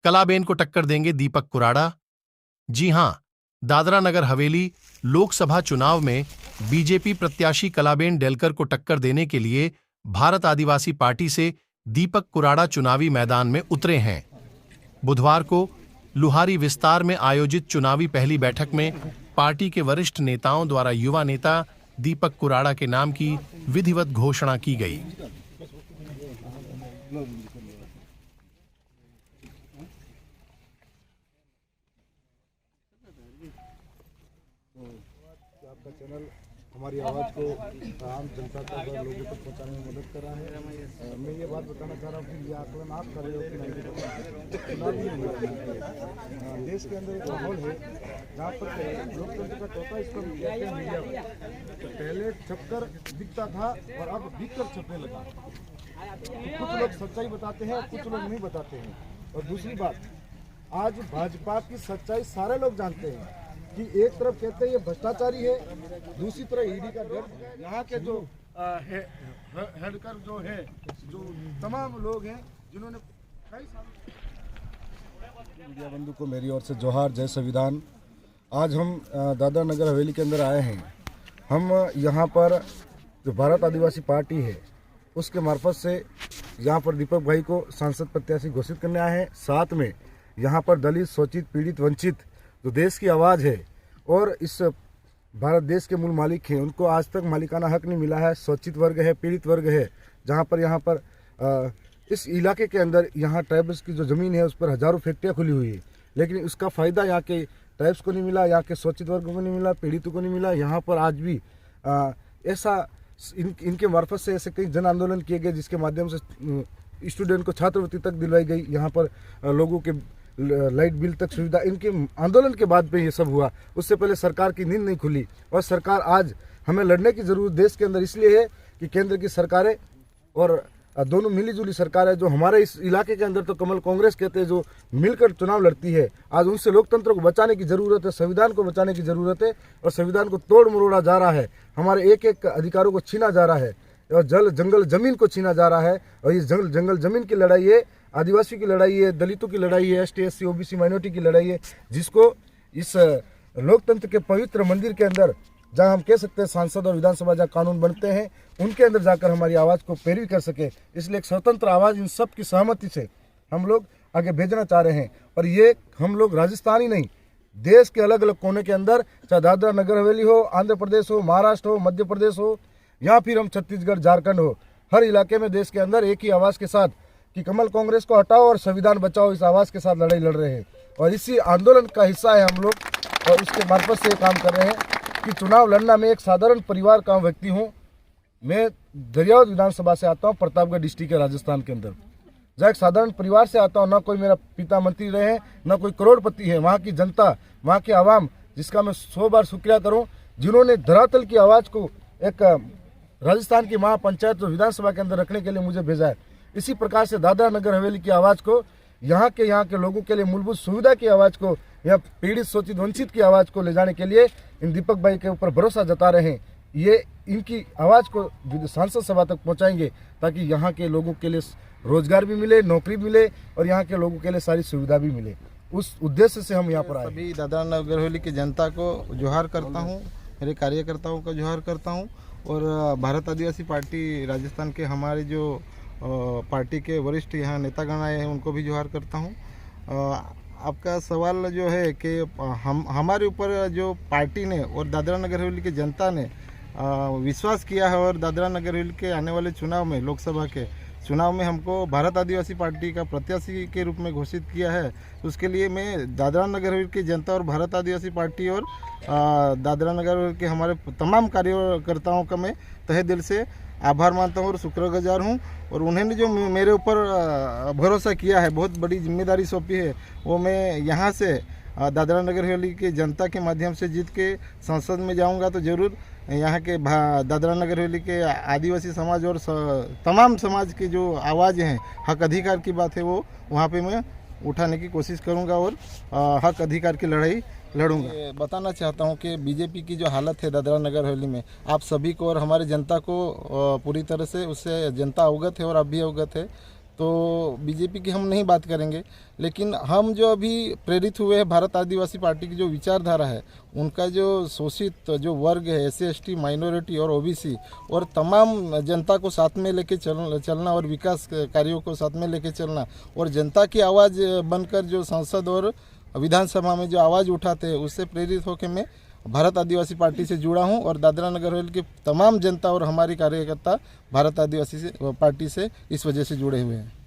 कलाबेन को टक्कर देंगे दीपक कुराड़ा। जी हां, दादरा नगर हवेली लोकसभा चुनाव में बीजेपी प्रत्याशी कलाबेन डेलकर को टक्कर देने के लिए भारत आदिवासी पार्टी से दीपक कुराड़ा चुनावी मैदान में उतरे हैं। बुधवार को लुहारी विस्तार में आयोजित चुनावी पहली बैठक में पार्टी के वरिष्ठ नेताओं द्वारा युवा नेता दीपक कुराड़ा के नाम की विधिवत घोषणा की गई। आपका चैनल हमारी आवाज़ को आम जनता तक और लोगों तक पहुंचाने में मदद कर रहा है। मैं ये बात बताना चाह रहा हूँ कि ये आकलन आप कर रहे हो कि चुनावी देश के अंदर एक माहौल है जहाँ पर लोकतंत्र का चौथा स्तंभ कहते हैं मीडिया को। पहले छपकर दिखता था और अब दिखकर छपने लगा। कुछ लोग सच्चाई बताते हैं, कुछ लोग नहीं बताते हैं। और दूसरी बात, आज भाजपा की सच्चाई सारे लोग जानते हैं कि एक तरफ कहते हैं ये भ्रष्टाचारी है, दूसरी तरफ ईडी का डर। यहाँ के जो हेडकर जो है, जो तमाम लोग हैं जिन्होंने कई साल। मीडिया बंधु को मेरी ओर से जोहार, जय संविधान। आज हम दादरा नगर हवेली के अंदर आए हैं। हम यहाँ पर जो भारत आदिवासी पार्टी है उसके मार्फत से यहाँ पर दीपक भाई को सांसद प्रत्याशी घोषित करने आए हैं। साथ में यहाँ पर दलित, शोषित, पीड़ित, वंचित जो देश की आवाज़ है और इस भारत देश के मूल मालिक हैं, उनको आज तक मालिकाना हक नहीं मिला है। शोषित वर्ग है, पीड़ित वर्ग है, जहाँ पर यहाँ पर इस इलाके के अंदर यहाँ ट्राइब्स की जो ज़मीन है उस पर हज़ारों फैक्ट्रियाँ खुली हुई है, लेकिन उसका फ़ायदा यहाँ के ट्राइब्स को नहीं मिला, यहाँ के शोषित वर्गों को नहीं मिला, पीड़ितों को नहीं मिला। यहाँ पर आज भी ऐसा इनके मार्फत से ऐसे कई जन आंदोलन किए गए जिसके माध्यम से स्टूडेंट को छात्रवृत्ति तक दिलवाई गई। यहाँ पर लोगों के लाइट बिल तक सुविधा, इनके आंदोलन के बाद में ये सब हुआ। उससे पहले सरकार की नींद नहीं खुली और सरकार आज हमें लड़ने की ज़रूरत देश के अंदर इसलिए है कि केंद्र की सरकारें और दोनों मिलीजुली सरकार है। जो हमारे इस इलाके के अंदर तो कमल कांग्रेस कहते हैं, जो मिलकर चुनाव लड़ती है। आज उनसे लोकतंत्र को बचाने की ज़रूरत है, संविधान को बचाने की ज़रूरत है और संविधान को तोड़ मरोड़ा जा रहा है। हमारे एक एक अधिकारों को छीना जा रहा है और जल जंगल ज़मीन को छीना जा रहा है। और ये जंगल ज़मीन की लड़ाई है, आदिवासी की लड़ाई है, दलितों की लड़ाई है, ST SC OBC माइनॉरिटी की लड़ाई है, जिसको इस लोकतंत्र के पवित्र मंदिर के अंदर, जहां हम कह सकते हैं सांसद और विधानसभा जहाँ कानून बनते हैं, उनके अंदर जाकर हमारी आवाज़ को पैरवी कर सके, इसलिए एक स्वतंत्र आवाज़ इन सब की सहमति से हम लोग आगे भेजना चाह रहे हैं। और ये हम लोग राजस्थान ही नहीं, देश के अलग अलग कोने के अंदर, चाहे दादरा नगर हवेली हो, आंध्र प्रदेश हो, महाराष्ट्र हो, मध्य प्रदेश हो, या फिर हम छत्तीसगढ़, झारखंड हो, हर इलाके में देश के अंदर एक ही आवाज़ के साथ कि कमल कांग्रेस को हटाओ और संविधान बचाओ, इस आवाज़ के साथ लड़ाई लड़ रहे हैं। और इसी आंदोलन का हिस्सा है हम लोग और उसके मार्फत से काम कर रहे हैं कि चुनाव लड़ना। मैं एक साधारण परिवार का व्यक्ति हूँ। मैं दरियावद विधानसभा से आता हूँ, प्रतापगढ़ डिस्ट्रिक्ट है राजस्थान के अंदर, जहाँ एक साधारण परिवार से आता हूँ। ना कोई मेरा पिता मंत्री रहे हैं, ना कोई करोड़पति है। वहाँ की जनता, वहाँ के आवाम, जिसका मैं 100 बार शुक्रिया करूँ, जिन्होंने धरातल की आवाज़ को एक राजस्थान की महापंचायत जो विधानसभा के अंदर रखने के लिए मुझे भेजा है। इसी प्रकार से दादरा नगर हवेली की आवाज़ को, यहाँ के लोगों के लिए मूलभूत सुविधा की आवाज़ को, या पीड़ित, शोषित, वंचित की आवाज़ को ले जाने के लिए इन दीपक भाई के ऊपर भरोसा जता रहे हैं। ये इनकी आवाज़ को सांसद सभा तक पहुँचाएंगे ताकि यहाँ के लोगों के लिए रोजगार भी मिले, नौकरी मिले और यहाँ के लोगों के लिए सारी सुविधा भी मिले। उस उद्देश्य से हम यहाँ पर आए। सभी दादरा नगर हवेली की जनता को जोहार करता हूँ, मेरे कार्यकर्ताओं का जोहार करता हूँ और भारत आदिवासी पार्टी राजस्थान के हमारे जो पार्टी के वरिष्ठ यहाँ नेतागण आए हैं उनको भी जोहार करता हूँ। आपका सवाल जो है कि हमारे ऊपर जो पार्टी ने और दादरा नगर हवेली की जनता ने विश्वास किया है और दादरा नगर हवेली के आने वाले चुनाव में, लोकसभा के चुनाव में हमको भारत आदिवासी पार्टी का प्रत्याशी के रूप में घोषित किया है। उसके लिए मैं दादरा नगर हवेली की जनता और भारत आदिवासी पार्टी और दादरा नगर हवेली के हमारे तमाम कार्यकर्ताओं का मैं तहे दिल से आभार मानता हूँ और शुक्रगुजार हूँ। और उन्होंने जो मेरे ऊपर भरोसा किया है, बहुत बड़ी जिम्मेदारी सौंपी है, वो मैं यहाँ से दादरा नगर हवेली की जनता के माध्यम से जीत के संसद में जाऊँगा तो ज़रूर यहाँ के दादरा नगर हवेली के आदिवासी समाज और तमाम समाज की जो आवाज़ हैं, हक अधिकार की बात है, वो वहाँ पे मैं उठाने की कोशिश करूँगा और हक अधिकार की लड़ाई लड़ूंगा। बताना चाहता हूं कि बीजेपी की जो हालत है दादरा नगर हवेली में, आप सभी को और हमारी जनता को पूरी तरह से उससे जनता अवगत है और आप भी अवगत है। तो बीजेपी की हम नहीं बात करेंगे। लेकिन हम जो अभी प्रेरित हुए हैं भारत आदिवासी पार्टी की जो विचारधारा है, उनका जो शोषित जो वर्ग है, SC ST माइनॉरिटी और OBC और तमाम जनता को साथ में लेके चलना और विकास कार्यों को साथ में लेके चलना और जनता की आवाज़ बनकर जो संसद और विधानसभा में जो आवाज़ उठाते हैं, उससे प्रेरित होकर मैं भारत आदिवासी पार्टी से जुड़ा हूं और दादरा नगर हवेली की तमाम जनता और हमारी कार्यकर्ता भारत आदिवासी पार्टी से इस वजह से जुड़े हुए हैं।